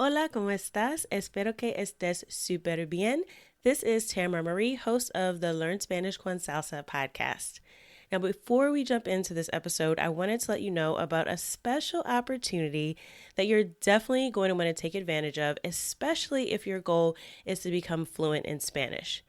Hola, ¿cómo estás? Espero que estés súper bien. This is Tamara Marie, host of the Learn Spanish con Salsa podcast. Now, before we jump into this episode, I wanted to let you know about a special opportunity that you're definitely going to want to take advantage of, especially if your goal is to become fluent in Spanish.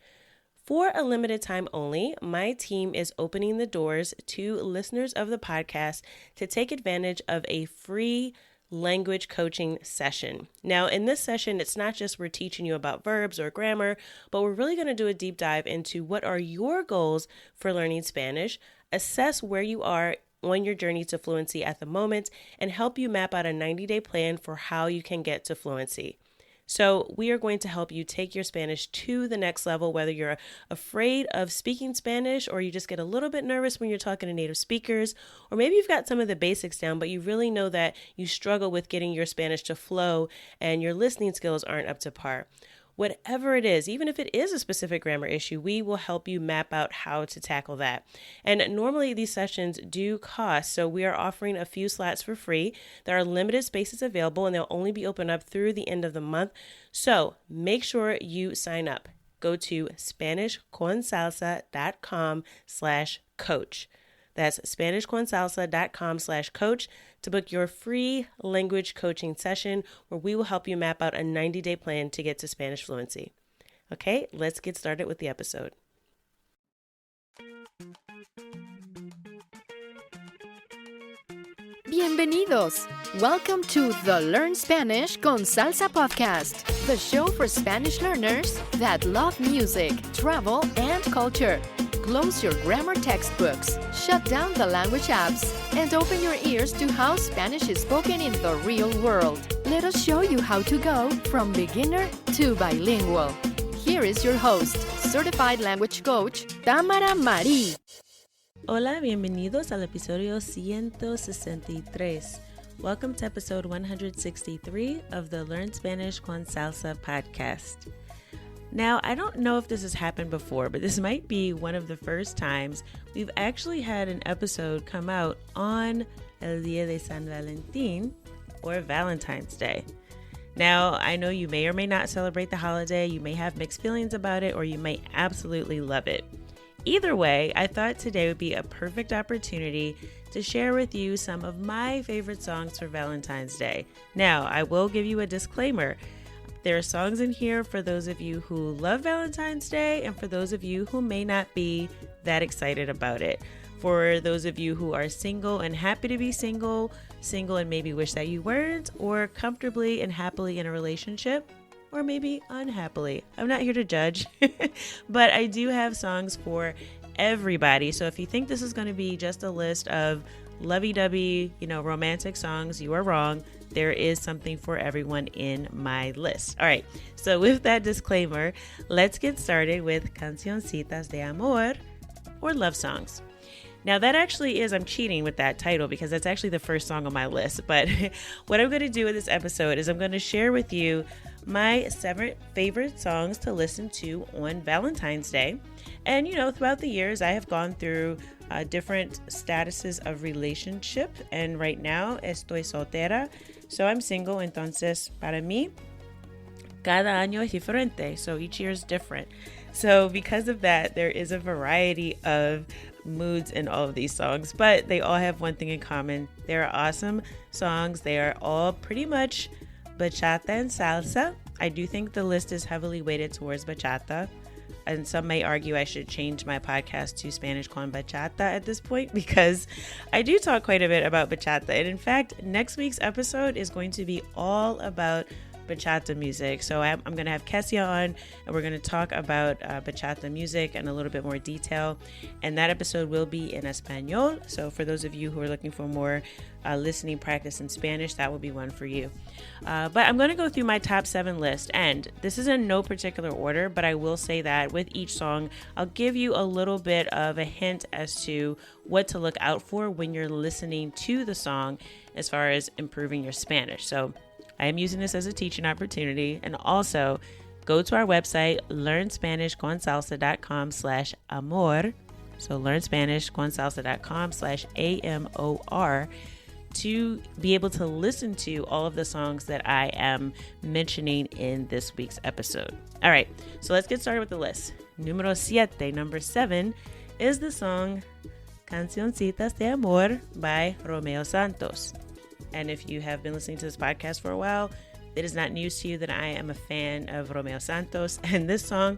For a limited time only, my team is opening the doors to listeners of the podcast to take advantage of a free language coaching session. Now, in this session, it's not just we're teaching you about verbs or grammar, but we're really going to do a deep dive into what are your goals for learning Spanish, assess where you are on your journey to fluency at the moment, and help you map out a 90-day plan for how you can get to fluency. So we are going to help you take your Spanish to the next level, whether you're afraid of speaking Spanish or you just get a little bit nervous when you're talking to native speakers, or maybe you've got some of the basics down, but you really know that you struggle with getting your Spanish to flow and your listening skills aren't up to par. Whatever it is, even if it is a specific grammar issue, we will help you map out how to tackle that. And normally these sessions do cost, so we are offering a few slots for free. There are limited spaces available and they'll only be open up through the end of the month. So make sure you sign up. Go to SpanishConSalsa.com/coach. That's SpanishConSalsa.com/coach to book your free language coaching session where we will help you map out a 90-day plan to get to Spanish fluency. Okay, let's get started with the episode. Bienvenidos! Welcome to the Learn Spanish con Salsa podcast, the show for Spanish learners that love music, travel, and culture. Close your grammar textbooks, shut down the language apps, and open your ears to how Spanish is spoken in the real world. Let us show you how to go from beginner to bilingual. Here is your host, certified language coach, Tamara Marie. Hola, bienvenidos al episodio 163. Welcome to episode 163 of the Learn Spanish con Salsa podcast. Now, I don't know if this has happened before, but this might be one of the first times we've actually had an episode come out on el Día de San Valentín, or Valentine's Day. Now, I know you may or may not celebrate the holiday, you may have mixed feelings about it, or you may absolutely love it. Either way, I thought today would be a perfect opportunity to share with you some of my favorite songs for Valentine's Day. Now, I will give you a disclaimer. There are songs in here for those of you who love Valentine's Day and for those of you who may not be that excited about it. For those of you who are single and happy to be single and maybe wish that you weren't, or comfortably and happily in a relationship, or maybe unhappily. I'm not here to judge, but I do have songs for everybody. So if you think this is going to be just a list of lovey-dovey, romantic songs, you are wrong. There is something for everyone in my list. All right, so with that disclaimer, let's get started with Cancioncitas de amor, or love songs. Now that actually is, I'm cheating with that title because that's actually the first song on my list. But what I'm going to do with this episode is I'm going to share with you my 7 favorite songs to listen to on Valentine's Day. And, throughout the years, I have gone through different statuses of relationship. And right now, estoy soltera. So I'm single. Entonces, para mí, cada año es diferente. So each year is different. So because of that, there is a variety of moods in all of these songs, but they all have one thing in common. They're awesome songs. They are all pretty much bachata and salsa. I do think the list is heavily weighted towards bachata, and some may argue I should change my podcast to Spanish con bachata at this point because I do talk quite a bit about bachata. And in fact, next week's episode is going to be all about bachata music. So I'm going to have Kessia on and we're going to talk about bachata music in a little bit more detail. And that episode will be in Espanol. So for those of you who are looking for more listening practice in Spanish, that will be one for you. But I'm going to go through my top 7 list. And this is in no particular order, but I will say that with each song, I'll give you a little bit of a hint as to what to look out for when you're listening to the song as far as improving your Spanish. So I am using this as a teaching opportunity. And also go to our website, learnspanishconsalsa.com/amor. So learnspanishconsalsa.com/AMOR to be able to listen to all of the songs that I am mentioning in this week's episode. All right, so let's get started with the list. Número 7, number 7, is the song Cancioncitas de Amor by Romeo Santos. And if you have been listening to this podcast for a while, it is not news to you that I am a fan of Romeo Santos. And this song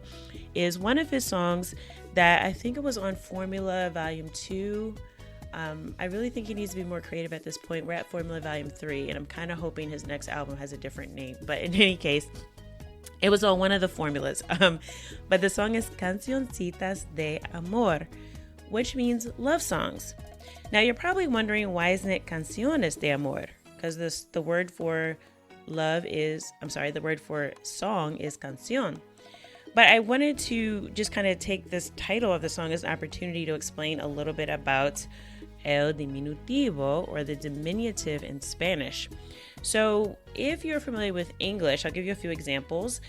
is one of his songs that I think it was on Formula Volume 2. I really think he needs to be more creative at this point. We're at Formula Volume 3, and I'm kind of hoping his next album has a different name. But in any case, it was on one of the formulas. But the song is Cancioncitas de Amor, which means love songs. Now, you're probably wondering, why isn't it Canciones de Amor? Because the word for love is, the word for song is canción. But I wanted to just kind of take this title of the song as an opportunity to explain a little bit about el diminutivo, or the diminutive in Spanish. So if you're familiar with English, I'll give you a few examples.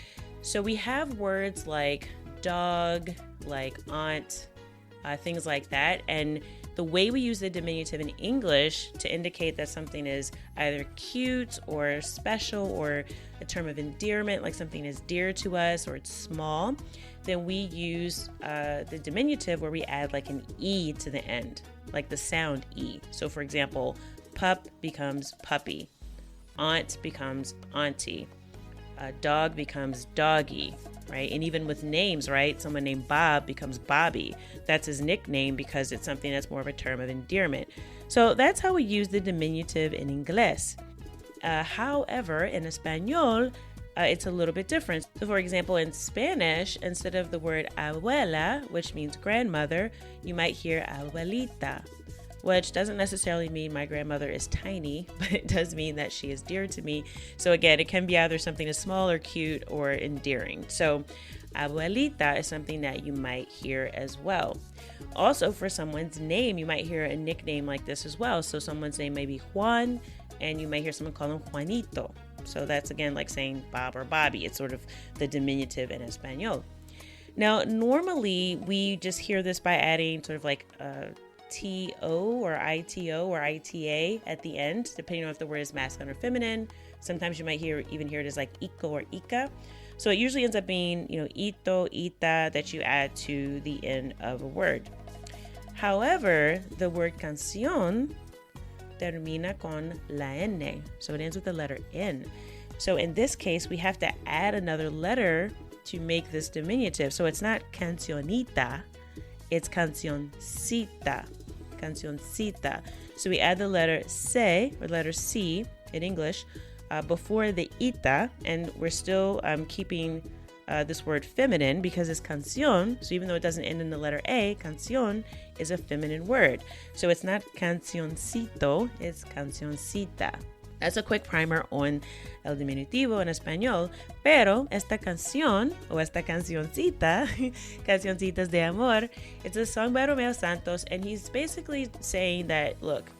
So we have words like dog, like aunt, things like that. And the way we use the diminutive in English to indicate that something is either cute or special or a term of endearment, like something is dear to us or it's small, then we use the diminutive where we add like an E to the end, like the sound E. So for example, pup becomes puppy, aunt becomes auntie, dog becomes doggy, right? And even with names, right? Someone named Bob becomes Bobby. That's his nickname because it's something that's more of a term of endearment. So that's how we use the diminutive in English. However, in Espanol, it's a little bit different. So for example, in Spanish, instead of the word abuela, which means grandmother, you might hear abuelita, which doesn't necessarily mean my grandmother is tiny, but it does mean that she is dear to me. So again, it can be either something as small or cute or endearing. So abuelita is something that you might hear as well. Also, for someone's name, you might hear a nickname like this as well. So someone's name may be Juan, and you might hear someone call him Juanito. So that's again like saying Bob or Bobby. It's sort of the diminutive in Espanol. Now, normally we just hear this by adding sort of like T-O or I-T-O or I-T-A at the end, depending on if the word is masculine or feminine. Sometimes you might even hear it as like Ico or Ica. So it usually ends up being, ito, ita, that you add to the end of a word. However, the word canción termina con la N. So it ends with the letter N. So in this case, we have to add another letter to make this diminutive. So it's not cancionita, it's cancioncita. Cancioncita. So we add the letter C, or letter C in English, before the ita, and we're still keeping this word feminine because it's canción. So even though it doesn't end in the letter A, canción is a feminine word. So it's not cancioncito, it's cancioncita. That's a quick primer on el diminutivo en español, pero esta canción, o esta cancioncita, Cancioncitas de Amor, it's a song by Romeo Santos, and he's basically saying that, look,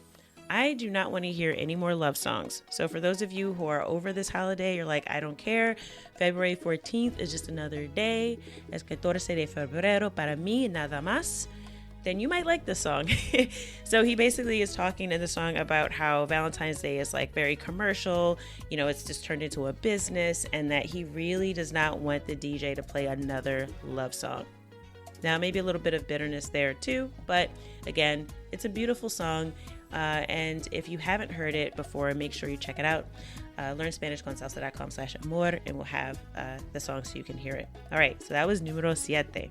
I do not want to hear any more love songs. So for those of you who are over this holiday, you're like, I don't care. February 14th is just another day. Es 14 de febrero para mí, nada más. Then you might like this song. So he basically is talking in the song about how Valentine's Day is like very commercial, it's just turned into a business, and that he really does not want the DJ to play another love song. Now, maybe a little bit of bitterness there too, but again, it's a beautiful song. And if you haven't heard it before, make sure you check it out. LearnSpanishConSalsa.com/amor, and we'll have the song so you can hear it. All right, so that was número 7.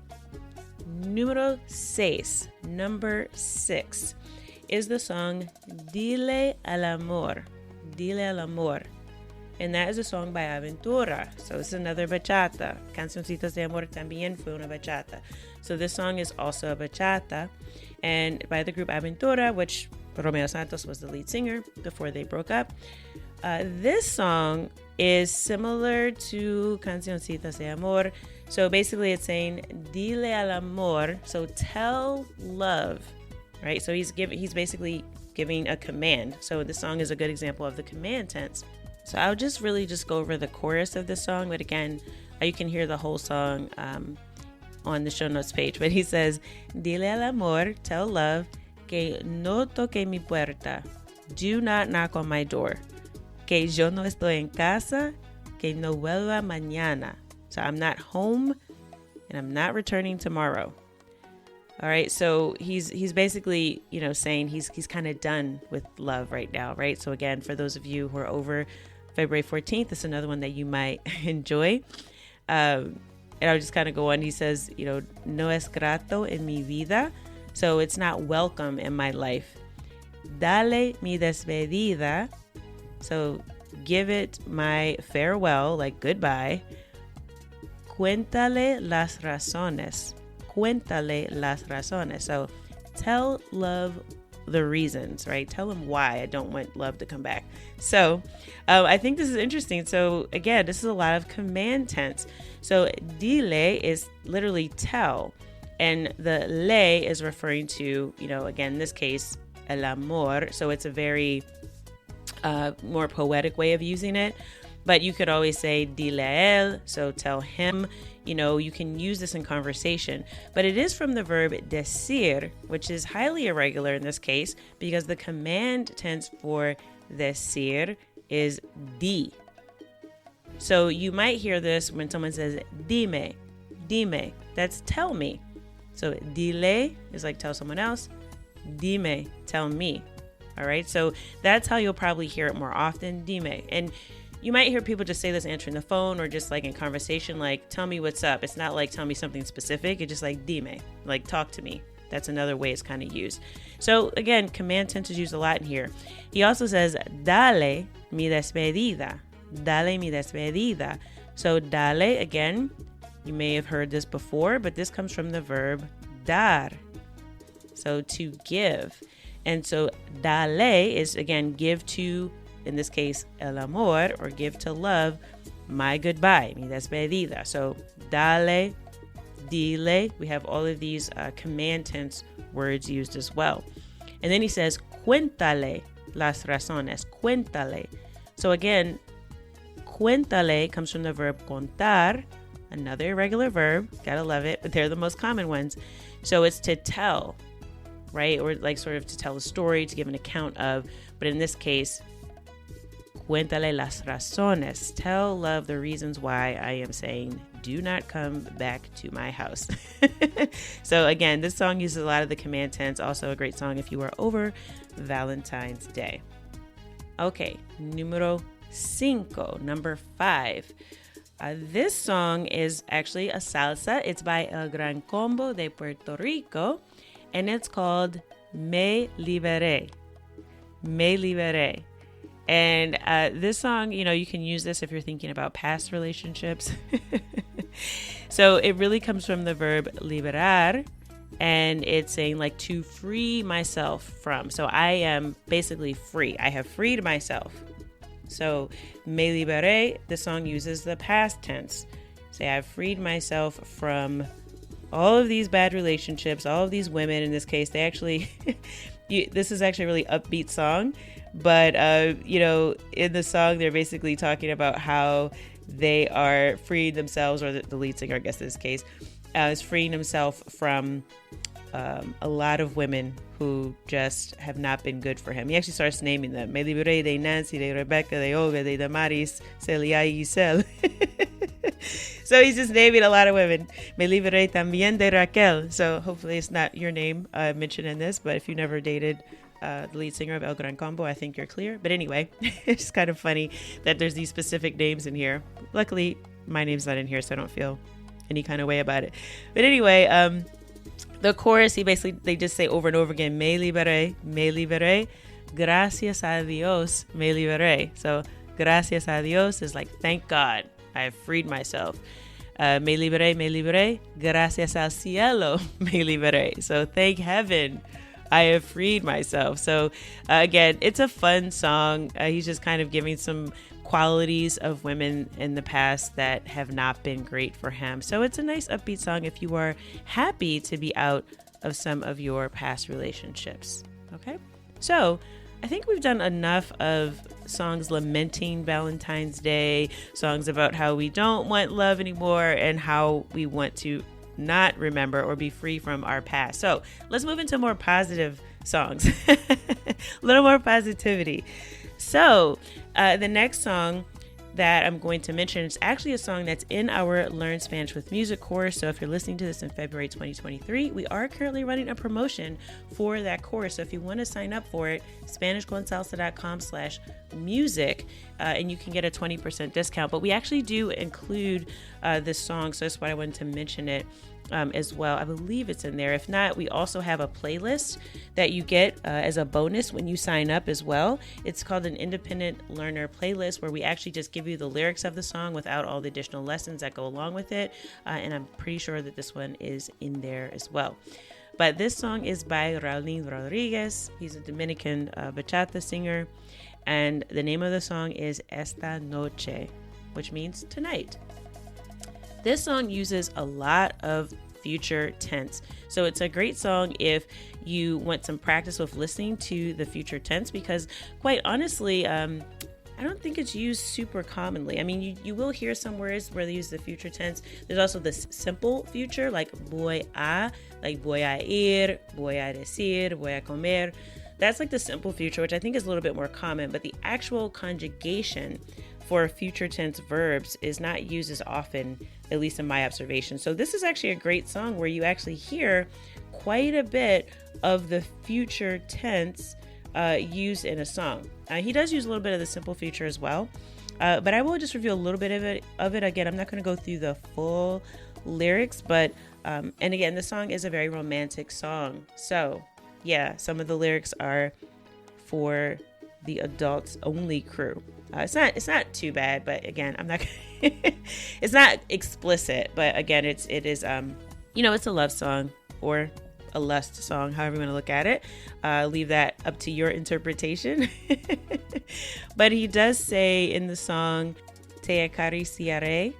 Número 6, number 6, is the song Dile al Amor. Dile al Amor. And that is a song by Aventura. So it's another bachata. Cancioncitas de Amor también fue una bachata. So this song is also a bachata, and by the group Aventura, which Romeo Santos was the lead singer before they broke up. This song is similar to Cancioncitas de Amor. So basically it's saying Dile al Amor, so tell love, right? So he's basically giving a command. So the song is a good example of the command tense. So I'll just go over the chorus of the song, but again, you can hear the whole song on the show notes page. But he says, Dile al Amor, tell love, que no toque mi puerta, do not knock on my door. Que yo no estoy en casa, que no vuelva mañana. So I'm not home and I'm not returning tomorrow. All right, so he's basically, saying he's kind of done with love right now, right? So again, for those of you who are over February 14th, it's another one that you might enjoy. And I'll just kind of go on. He says, no es grato en mi vida. So it's not welcome in my life. Dale mi despedida. So give it my farewell, like goodbye. Cuéntale las razones. Cuéntale las razones. So tell love the reasons, right? Tell him why I don't want love to come back. So I think this is interesting. So again, this is a lot of command tense. So dile is literally tell. And the le is referring to, again, in this case, el amor. So it's a very more poetic way of using it. But you could always say dile a él, so tell him. You can use this in conversation. But it is from the verb decir, which is highly irregular in this case because the command tense for decir is di. So you might hear this when someone says dime, dime. That's tell me. So dile is like tell someone else. Dime, tell me. All right. So that's how you'll probably hear it more often. Dime. And you might hear people just say this answering the phone or just like in conversation, like, tell me what's up. It's not like tell me something specific. It's just like dime, like talk to me. That's another way it's kind of used. So again, command tense is used a lot in here. He also says, dale mi despedida. Dale mi despedida. So dale, again, you may have heard this before, but this comes from the verb dar. So to give. And so dale is, again, give to, in this case, el amor, or give to love, my goodbye, mi despedida. So dale, dile, we have all of these command tense words used as well. And then he says, cuéntale las razones, cuéntale. So again, cuéntale comes from the verb contar, another irregular verb, gotta love it, but they're the most common ones. So it's to tell, right? Or like sort of to tell a story, to give an account of, but in this case, cuéntale las razones. Tell love the reasons why I am saying do not come back to my house. So again, this song uses a lot of the command tense. Also a great song if you are over Valentine's Day. Okay, numero 5, number 5. This song is actually a salsa. It's by El Gran Combo de Puerto Rico, and it's called Me Liberé. Me Liberé. And this song, you can use this if you're thinking about past relationships. So it really comes from the verb liberar, and it's saying like to free myself from. So I am basically free. I have freed myself. So me liberé, the song uses the past tense. Say I've freed myself from all of these bad relationships, all of these women. In this case, they actually, this is actually a really upbeat song. But, in the song, they're basically talking about how they are freeing themselves, or the lead singer, I guess in this case, is freeing himself from a lot of women who just have not been good for him. He actually starts naming them. Me libré de Nancy, de Rebecca, de Olga, de Damaris, Celia y Giselle. So he's just naming a lot of women. Me libré también de Raquel. So hopefully it's not your name mentioned in this, but if you never dated the lead singer of El Gran Combo, I think you're clear. But anyway, it's kind of funny that there's these specific names in here. Luckily, my name's not in here, so I don't feel any kind of way about it. But anyway, the chorus, they just say over and over again, me liberé, gracias a Dios, me liberé. So gracias a Dios is like, thank God, I have freed myself. Me liberé, gracias al cielo, me liberé. So thank heaven, I have freed myself. So again, it's a fun song. He's just kind of giving some qualities of women in the past that have not been great for him. So it's a nice upbeat song if you are happy to be out of some of your past relationships. Okay, so I think we've done enough of songs lamenting Valentine's Day, songs about how we don't want love anymore and how we want to not remember or be free from our past. So let's move into more positive songs. A little more positivity. So the next song that I'm going to mention is actually a song that's in our Learn Spanish with Music course. So if you're listening to this in February 2023, we are currently running a promotion for that course. So if you want to sign up for it, SpanishConSalsa.com/music, and you can get a 20% discount. But we actually do include this song, so that's why I wanted to mention it as well. I believe it's in there. If not, we also have a playlist that you get as a bonus when you sign up as well. It's called an Independent Learner Playlist, where we actually just give you the lyrics of the song without all the additional lessons that go along with it. And I'm pretty sure that this one is in there as well. But this song is by Raulín Rodriguez. He's a Dominican bachata singer. And the name of the song is Esta Noche, which means tonight. This song uses a lot of future tense. So it's a great song if you want some practice with listening to the future tense, because quite honestly, I don't think it's used super commonly. I mean, you will hear some words where they use the future tense. There's also this simple future, like voy a ir, voy a decir, voy a comer. That's like the simple future, which I think is a little bit more common, but the actual conjugation for future tense verbs is not used as often, at least in my observation. So this is actually a great song where you actually hear quite a bit of the future tense used in a song. He does use a little bit of the simple future as well, but I will just review a little bit of it. Again, I'm not going to go through the full lyrics, but and again, the song is a very romantic song. So yeah, some of the lyrics are for the adults only crew. It's not too bad, but again, I'm not it's not explicit, but again, it is it's a love song or a lust song, however you want to look at it. Leave that up to your interpretation. But he does say in the song, te acariciaré.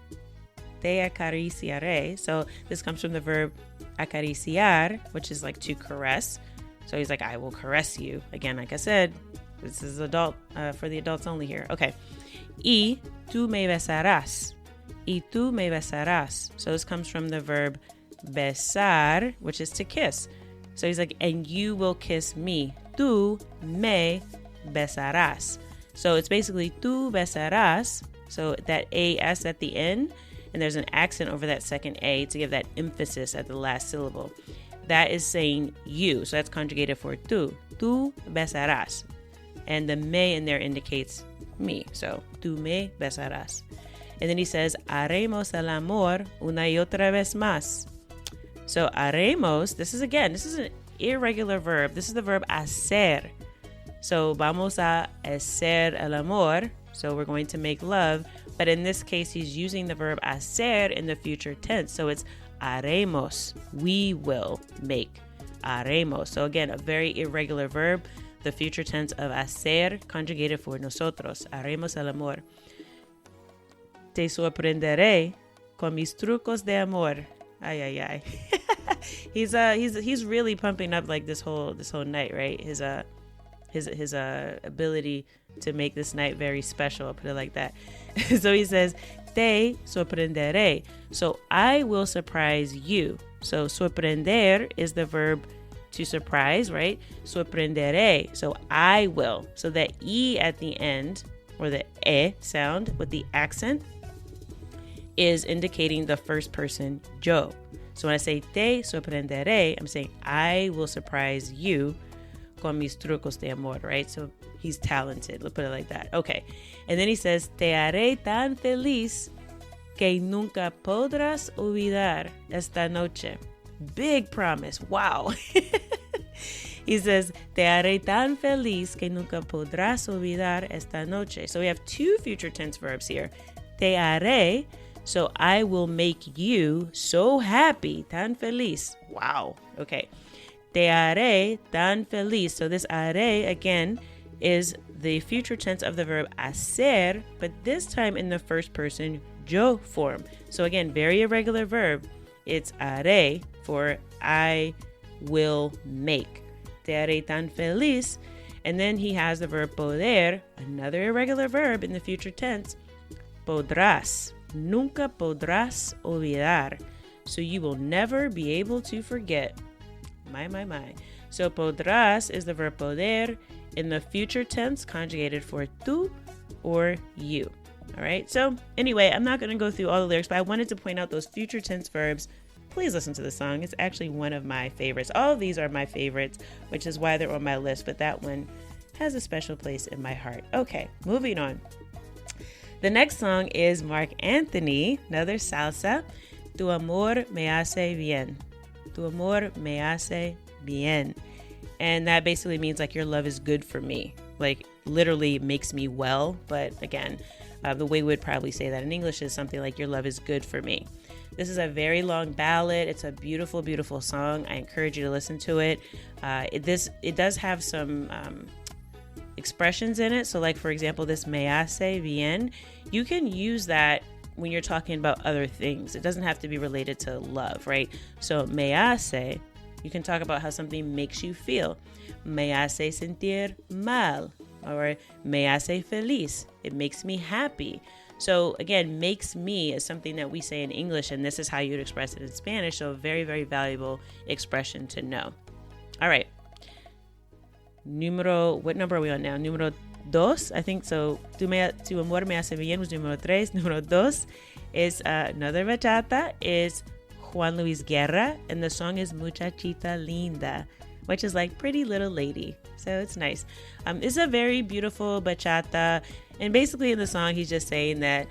So this comes from the verb acariciar, which is like to caress. So he's like, I will caress you. Again, like I said, this is adult for the adults only here. Okay. Y tú me besarás. Y tú me besarás. So this comes from the verb besar, which is to kiss. So he's like, and you will kiss me. Tú me besarás. So it's basically tú besarás. So that AS at the end, and there's an accent over that second A to give that emphasis at the last syllable. That is saying you. So that's conjugated for tú. Tú besarás. And the me in there indicates me. So, tú me besarás. And then he says, haremos el amor una y otra vez más. So, haremos, this is an irregular verb. This is the verb hacer. So, vamos a hacer el amor. So, we're going to make love. But in this case, he's using the verb hacer in the future tense. So, it's haremos. We will make. Haremos. So, again, a very irregular verb. The future tense of hacer conjugated for nosotros. Haremos el amor. Te sorprenderé con mis trucos de amor. Ay, ay, ay. He's really pumping up like this whole night, right? His ability to make this night very special. I'll put it like that. So he says, te sorprenderé. So I will surprise you. So sorprender is the verb to surprise, right? Sorprenderé. So I will. So that E at the end, or the E sound with the accent, is indicating the first person yo. So when I say te sorprenderé, I'm saying I will surprise you con mis trucos de amor, right? So he's talented. Let's put it like that. Okay. And then he says, te haré tan feliz que nunca podrás olvidar esta noche. Big promise. Wow. He says, te haré tan feliz que nunca podrás olvidar esta noche. So we have two future tense verbs here. Te haré, so I will make you so happy. Tan feliz. Wow. Okay. Te haré tan feliz. So this haré, again, is the future tense of the verb hacer, but this time in the first person yo form. So again, very irregular verb. It's haré for I will make. Te haré tan feliz. And then he has the verb poder, another irregular verb in the future tense. Podrás. Nunca podrás olvidar. So you will never be able to forget. My. So podrás is the verb poder in the future tense conjugated for tú or you. All right. So anyway, I'm not going to go through all the lyrics, but I wanted to point out those future tense verbs. Please listen to the song. It's actually one of my favorites. All of these are my favorites, which is why they're on my list, but that one has a special place in my heart. Okay, moving on. The next song is Mark Anthony, another salsa. Tu amor me hace bien. Tu amor me hace bien. And that basically means like your love is good for me. Like literally makes me well. But again, the way we would probably say that in English is something like your love is good for me. This is a very long ballad. It's a beautiful, beautiful song. I encourage you to listen to it. It does have some expressions in it. So like, for example, this me hace bien, you can use that when you're talking about other things. It doesn't have to be related to love, right? So me hace, you can talk about how something makes you feel. Me hace sentir mal, or me hace feliz. It makes me happy. So again, makes me is something that we say in English, and this is how you'd express it in Spanish. So a very, very valuable expression to know. All right. What number are we on now? Número dos, I think so. Tu amor me hace bien was número tres. Número dos is another bachata, is Juan Luis Guerra, and the song is Muchachita Linda, which is like pretty little lady. So it's nice. It's a very beautiful bachata. And basically in the song, he's just saying that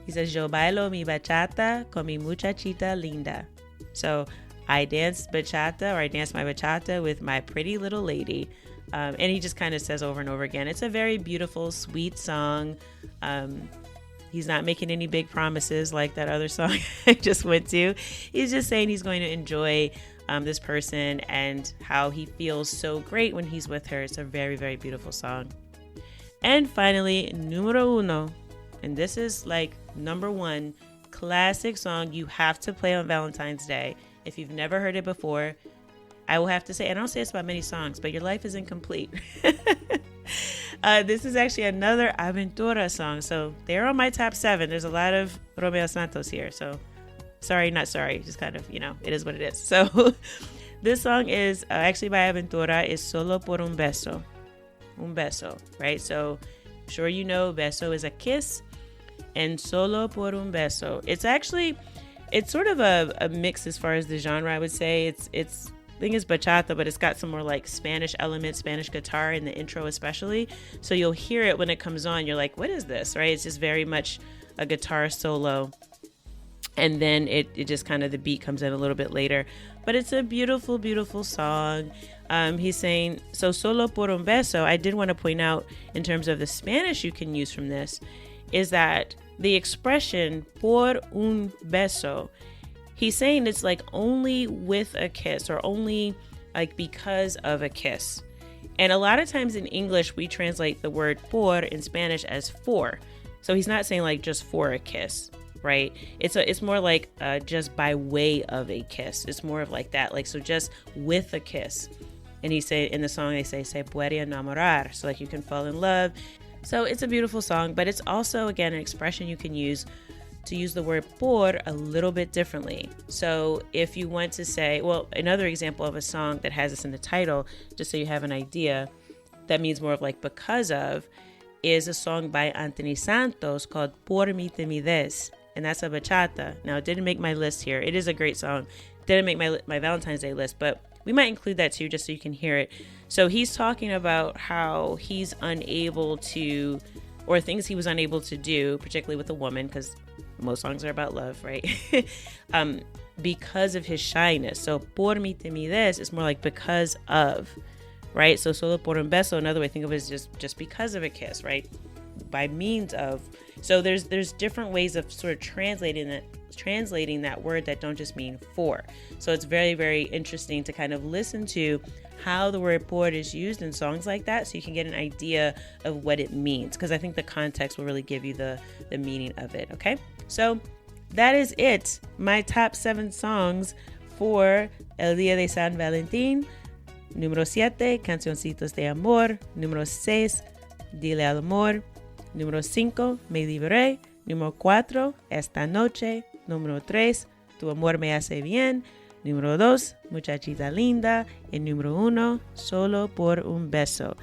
he says, Yo bailo mi bachata con mi muchachita linda. So I dance bachata, or I dance my bachata with my pretty little lady. And he just kind of says over and over again, it's a very beautiful, sweet song. He's not making any big promises like that other song I just went to. He's just saying he's going to enjoy this person and how he feels so great when he's with her. It's a very, very beautiful song. And finally, número uno, and this is like number one, classic song you have to play on Valentine's Day. If you've never heard it before, I will have to say, and I don't say this about many songs, but your life is incomplete. This is actually another Aventura song. So they're on my top 7. There's a lot of Romeo Santos here. So sorry, not sorry. Just kind of, it is what it is. So this song is actually by Aventura, is Solo por un beso. Un beso, right? So sure you know beso is a kiss, and solo por un beso. It's sort of a mix as far as the genre, I would say. It's I think it's bachata, but it's got some more like Spanish elements, Spanish guitar in the intro especially. So you'll hear it when it comes on. You're like, what is this, right? It's just very much a guitar solo. And then it just kind of, the beat comes in a little bit later. But it's a beautiful, beautiful song. He's saying, so solo por un beso, I did want to point out in terms of the Spanish you can use from this, is that the expression por un beso, he's saying it's like only with a kiss, or only like because of a kiss. And a lot of times in English, we translate the word por in Spanish as for. So he's not saying like just for a kiss, right? It's more like just by way of a kiss. It's more of like that, like, so just with a kiss. And he say in the song, they say, se puede enamorar. So like you can fall in love. So it's a beautiful song, but it's also, again, an expression you can use to use the word por a little bit differently. So if you want to say, well, another example of a song that has this in the title, just so you have an idea, that means more of like because of, is a song by Anthony Santos called Por Mi Te Mides. And that's a bachata. Now, it didn't make my list here. It is a great song. Didn't make my Valentine's Day list, but we might include that too, just so you can hear it. So he's talking about how he's unable to, or things he was unable to do, particularly with a woman, because most songs are about love, right? Because of his shyness. So por mi te mides is more like because of, right? So solo por un beso, another way to think of it is just because of a kiss, right? By means of. So there's different ways of sort of translating that word that don't just mean for. So it's very, very interesting to kind of listen to how the word por is used in songs like that, so you can get an idea of what it means, because I think the context will really give you the meaning of it. Okay, so that is it. My top 7 songs for El Día de San Valentín. Número 7, Cancioncitas de amor. Número 6, Dile al amor. Número 5, Me libré. Número 4, Esta noche. Número 3, Tu amor me hace bien. Número 2, muchachita linda. And número 1, solo por un beso.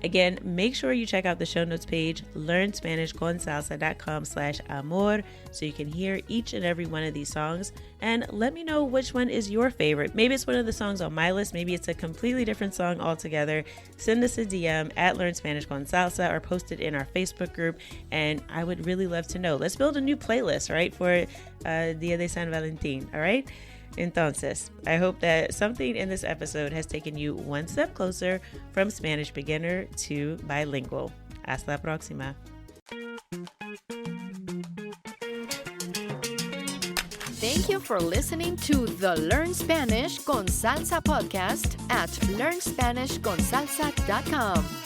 Again, make sure you check out the show notes page, learnspanishconsalsa.com/amor, so you can hear each and every one of these songs. And let me know which one is your favorite. Maybe it's one of the songs on my list. Maybe it's a completely different song altogether. Send us a DM at Learn Spanish con Salsa or post it in our Facebook group. And I would really love to know. Let's build a new playlist, right, for Día de San Valentín, all right? Entonces, I hope that something in this episode has taken you one step closer from Spanish beginner to bilingual. Hasta la próxima. Thank you for listening to the Learn Spanish con Salsa podcast at learnspanishconsalsa.com.